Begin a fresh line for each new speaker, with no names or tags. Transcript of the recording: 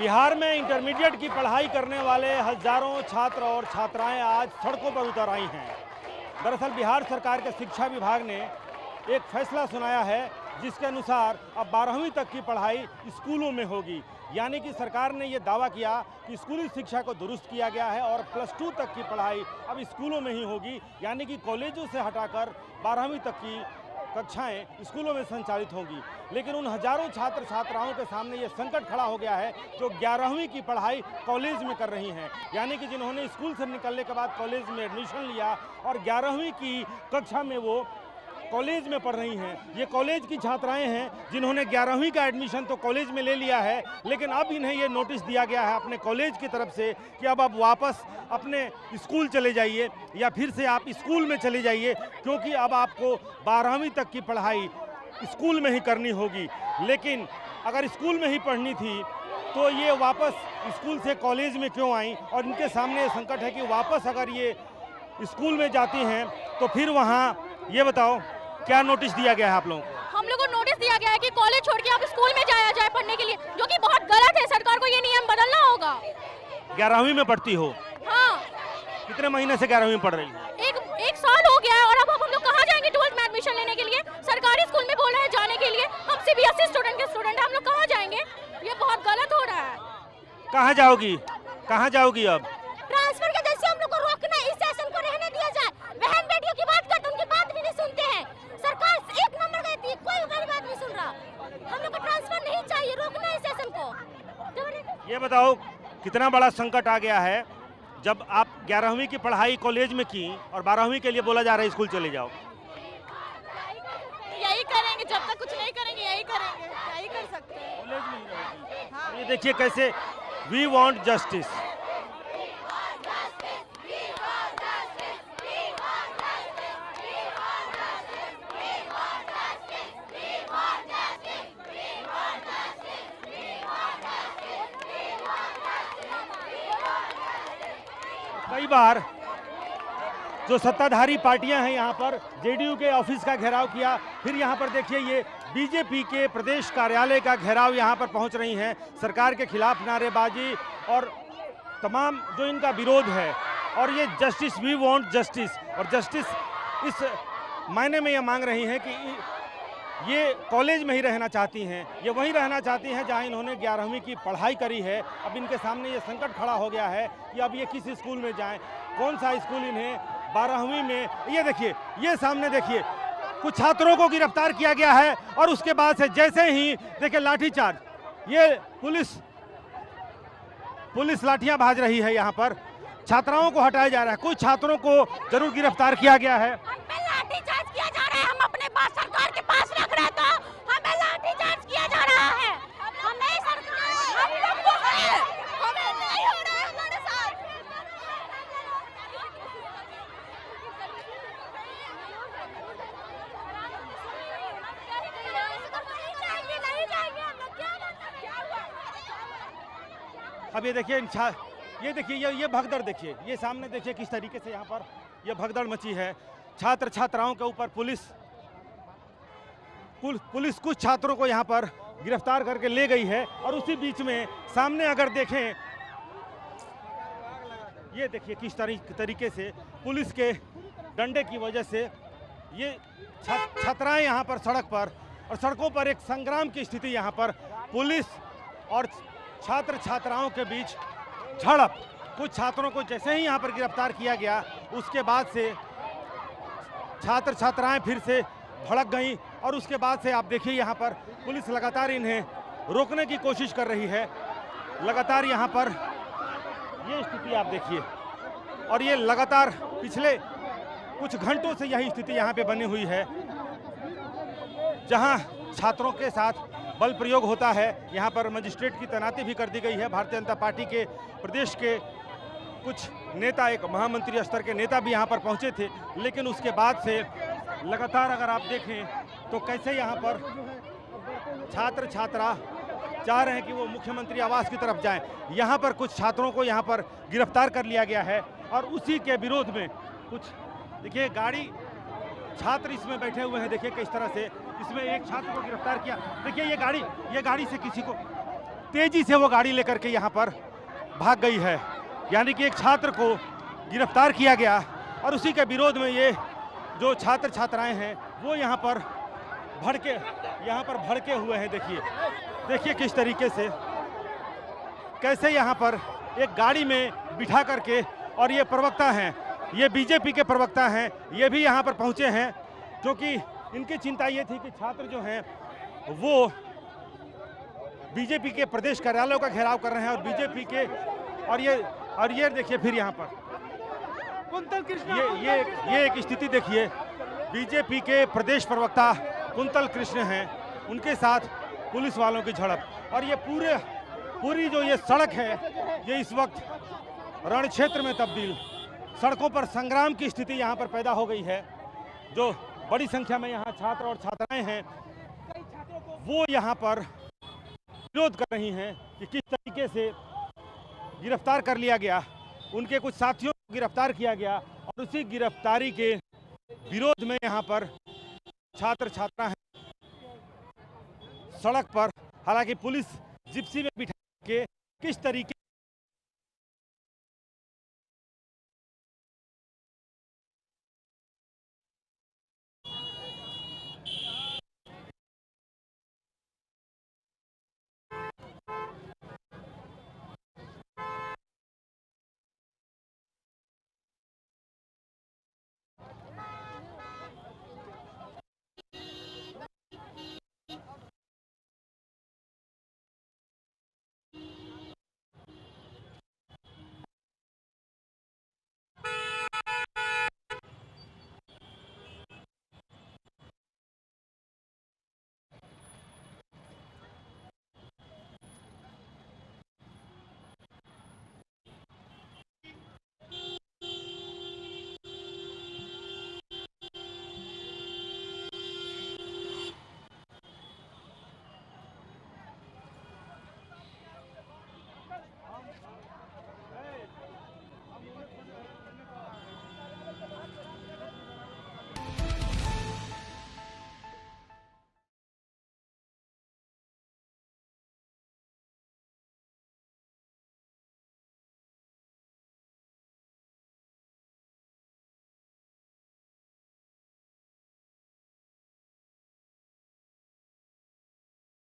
बिहार में इंटरमीडिएट की पढ़ाई करने वाले हजारों छात्र और छात्राएं आज सड़कों पर उतर आई हैं। दरअसल बिहार सरकार के शिक्षा विभाग ने एक फैसला सुनाया है जिसके अनुसार अब 12वीं तक की पढ़ाई स्कूलों में होगी। यानी कि सरकार ने ये दावा किया कि स्कूली शिक्षा को दुरुस्त किया गया है और +2 तक की पढ़ाई अब स्कूलों में ही होगी। यानी कि कॉलेजों से हटाकर 12वीं तक की कक्षाएं स्कूलों में संचालित होंगी। लेकिन उन हजारों छात्र छात्राओं के सामने ये संकट खड़ा हो गया है जो 11वीं की पढ़ाई कॉलेज में कर रही हैं। यानी कि जिन्होंने स्कूल से निकलने के बाद कॉलेज में एडमिशन लिया और 11वीं की कक्षा में वो कॉलेज में पढ़ रही हैं। ये कॉलेज की छात्राएं हैं जिन्होंने 11वीं का एडमिशन तो कॉलेज में ले लिया है, लेकिन अब इन्हें ये नोटिस दिया गया है अपने कॉलेज की तरफ से कि अब आप वापस अपने स्कूल चले जाइए या फिर से आप स्कूल में चले जाइए, क्योंकि अब आपको 12वीं तक की पढ़ाई स्कूल में ही करनी होगी। लेकिन अगर स्कूल में ही पढ़नी थी तो ये वापस स्कूल से कॉलेज में क्यों आई, और इनके सामने ये संकट है कि वापस अगर ये स्कूल में जाती हैं तो फिर वहाँ ये बताओ क्या नोटिस दिया गया है आप लोगों को?
हम लोग को नोटिस दिया गया है कि कॉलेज छोड़ के आप स्कूल में जाया जाए पढ़ने के लिए, जो कि बहुत गलत है। सरकार को ये नियम बदलना होगा।
11वीं में पढ़ती हो?
हाँ।
कितने महीने से 11वीं में पढ़ रही हो?
एक साल हो गया है। और अब हम लोग कहाँ जाएंगे 12th में एडमिशन लेने के लिए? सरकारी स्कूल में बोल रहे हैं जाने के लिए। हम CBSE स्टूडेंट है, हम लोग कहाँ जाएंगे? ये बहुत गलत हो रहा है।
कहाँ जाओगी? कहाँ जाओगी अब?
ट्रांसफर के जैसे हम लोग को रोकना, इस सेशन को रहने दिया जाए। बहन बेटियों की बात करते, उनकी बात भी नहीं सुनते हैं। सरकार 1 नंबर गई थी, कोई हमारी बात नहीं सुन रहा। हम लोग को ट्रांसफर नहीं चाहिए, रोकना है इस सेशन को।
ये बताओ कितना बड़ा संकट आ गया है जब आप 11वीं की पढ़ाई कॉलेज में की और 12वीं के लिए बोला जा रहा है स्कूल चले जाओ।
यही करेंगे, जब तक कुछ नहीं करेंगे यही करेंगे, यही कर सकते हैं।
कॉलेज में ही रहोगी। हाँ। ये देखिए कैसे वी वांट जस्टिस। कई बार जो सत्ताधारी पार्टियां हैं यहाँ पर JDU के ऑफिस का घेराव किया, फिर यहाँ पर देखिए ये BJP के प्रदेश कार्यालय का घेराव यहाँ पर पहुँच रही हैं। सरकार के खिलाफ नारेबाजी और तमाम जो इनका विरोध है, और ये जस्टिस, वी वांट जस्टिस, और जस्टिस इस मायने में ये मांग रही हैं कि ये कॉलेज में ही रहना चाहती हैं, ये वहीं रहना चाहती हैं जहां इन्होंने 11वीं की पढ़ाई करी है। अब इनके सामने ये संकट खड़ा हो गया है कि अब ये किस स्कूल में जाएं, कौन सा स्कूल इन्हें 12वीं में। ये देखिए, ये सामने देखिए कुछ छात्रों को गिरफ्तार किया गया है और उसके बाद से जैसे ही देखिए लाठीचार्ज, ये पुलिस लाठियां भाज रही है। यहाँ पर छात्राओं को हटाया जा रहा है, कुछ छात्रों को जरूर गिरफ्तार किया गया है।
लाठीचार्ज किया जा रहा है। हम अपने पास सरकार के पास रख रहे तो हमें लाठीचार्ज किया जा रहा है। हमें सरकार, हम लोग को है, हमें नहीं हो रहा है हमारे साथ। नहीं जाएंगे हम लोग। क्या
अब ये देखिए ये देखिए ये भगदड़ देखिए, ये सामने देखिए किस तरीके से यहाँ पर ये भगदड़ मची है। छात्र छात्राओं के ऊपर पुलिस कुछ छात्रों को यहाँ पर गिरफ्तार करके ले गई है। और उसी बीच में सामने अगर देखें, ये देखिए किस तरीके से पुलिस के डंडे की वजह से ये छात्राएं यहाँ पर सड़क पर, और सड़कों पर एक संग्राम की स्थिति, यहाँ पर पुलिस और छात्र छात्राओं के बीच झड़प। कुछ छात्रों को जैसे ही यहाँ पर गिरफ्तार किया गया उसके बाद से छात्र छात्राएं फिर से भड़क गईं, और उसके बाद से आप देखिए यहाँ पर पुलिस लगातार इन्हें रोकने की कोशिश कर रही है। लगातार यहाँ पर ये स्थिति आप देखिए, और ये लगातार पिछले कुछ घंटों से यही स्थिति यहाँ पे बनी हुई है, जहाँ छात्रों के साथ बल प्रयोग होता है। यहाँ पर मजिस्ट्रेट की तैनाती भी कर दी गई है। भारतीय जनता पार्टी के प्रदेश के कुछ नेता, एक महामंत्री स्तर के नेता भी यहाँ पर पहुँचे थे, लेकिन उसके बाद से लगातार अगर आप देखें तो कैसे यहाँ पर छात्र छात्रा चाह रहे हैं कि वो मुख्यमंत्री आवास की तरफ जाएं। यहाँ पर कुछ छात्रों को यहाँ पर गिरफ्तार कर लिया गया है, और उसी के विरोध में कुछ देखिए गाड़ी, छात्र इसमें बैठे हुए हैं। देखिए किस तरह से इसमें एक छात्र को गिरफ्तार किया। देखिए ये गाड़ी से किसी को तेजी से वो गाड़ी लेकर के यहाँ पर भाग गई है। यानी कि एक छात्र को गिरफ्तार किया गया और उसी के विरोध में ये जो छात्र छात्राएं हैं वो यहाँ पर भड़के हुए हैं। देखिए किस तरीके से कैसे यहाँ पर एक गाड़ी में बिठा करके, और ये प्रवक्ता हैं, ये बीजेपी के प्रवक्ता हैं, ये भी यहाँ पर पहुँचे हैं क्योंकि इनकी चिंता ये थी कि छात्र जो हैं वो बीजेपी के प्रदेश कार्यालयों का घेराव कर रहे हैं और बीजेपी के और ये देखिए फिर यहाँ पर कुंतल कृष्ण, ये एक स्थिति देखिए, बीजेपी के प्रदेश प्रवक्ता कुंतल कृष्ण हैं, उनके साथ पुलिस वालों की झड़प। और ये पूरी जो ये सड़क है ये इस वक्त रण क्षेत्र में तब्दील, सड़कों पर संग्राम की स्थिति यहाँ पर पैदा हो गई है। जो बड़ी संख्या में यहाँ छात्र और छात्राएं हैं वो यहाँ पर विरोध कर रही हैं कि किस तरीके से गिरफ्तार कर लिया गया, उनके कुछ साथियों को गिरफ्तार किया गया और उसी गिरफ्तारी के विरोध में यहाँ पर छात्र छात्रा हैं सड़क पर। हालांकि पुलिस जिप्सी में बिठा के किस तरीके